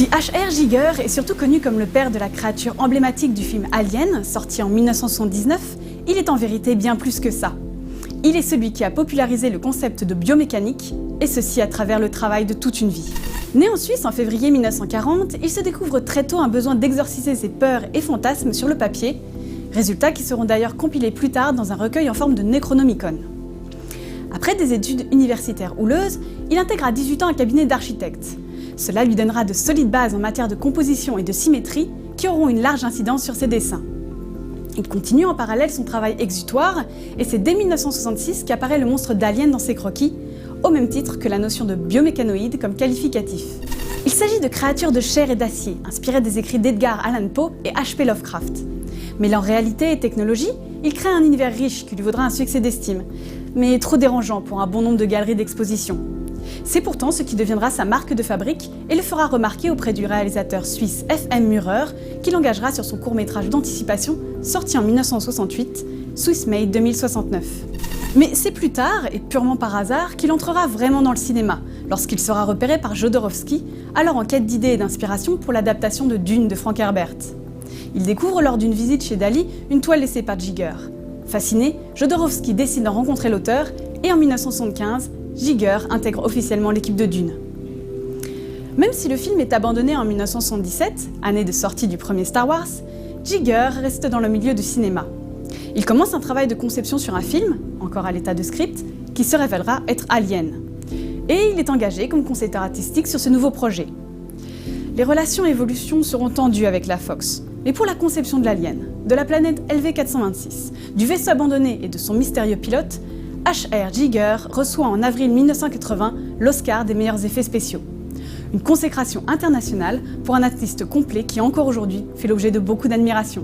Si H.R. Giger est surtout connu comme le père de la créature emblématique du film Alien, sorti en 1979, il est en vérité bien plus que ça. Il est celui qui a popularisé le concept de biomécanique, et ceci à travers le travail de toute une vie. Né en Suisse en février 1940, il se découvre très tôt un besoin d'exorciser ses peurs et fantasmes sur le papier, résultats qui seront d'ailleurs compilés plus tard dans un recueil en forme de Necronomicon. Après des études universitaires houleuses, il intègre à 18 ans un cabinet d'architectes. Cela lui donnera de solides bases en matière de composition et de symétrie qui auront une large incidence sur ses dessins. Il continue en parallèle son travail exutoire et c'est dès 1966 qu'apparaît le monstre d'Alien dans ses croquis, au même titre que la notion de biomécanoïde comme qualificatif. Il s'agit de créatures de chair et d'acier, inspirées des écrits d'Edgar Allan Poe et H.P. Lovecraft. Mêlant réalité et technologie, il crée un univers riche qui lui vaudra un succès d'estime, mais trop dérangeant pour un bon nombre de galeries d'exposition. C'est pourtant ce qui deviendra sa marque de fabrique et le fera remarquer auprès du réalisateur suisse F.M. Mürer, qui l'engagera sur son court-métrage d'anticipation sorti en 1968, Swiss Made 2069. Mais c'est plus tard, et purement par hasard, qu'il entrera vraiment dans le cinéma, lorsqu'il sera repéré par Jodorowsky, alors en quête d'idées et d'inspiration pour l'adaptation de Dune de Frank Herbert. Il découvre lors d'une visite chez Dali une toile laissée par Giger. Fasciné, Jodorowsky décide d'en rencontrer l'auteur et en 1975, Giger intègre officiellement l'équipe de Dune. Même si le film est abandonné en 1977, année de sortie du premier Star Wars, Giger reste dans le milieu du cinéma. Il commence un travail de conception sur un film, encore à l'état de script, qui se révélera être Alien. Et il est engagé comme concepteur artistique sur ce nouveau projet. Les relations et évolutions seront tendues avec la Fox, mais pour la conception de l'Alien, de la planète LV-426, du vaisseau abandonné et de son mystérieux pilote, H.R. Giger reçoit en avril 1980 l'Oscar des meilleurs effets spéciaux. Une consécration internationale pour un artiste complet qui encore aujourd'hui fait l'objet de beaucoup d'admiration.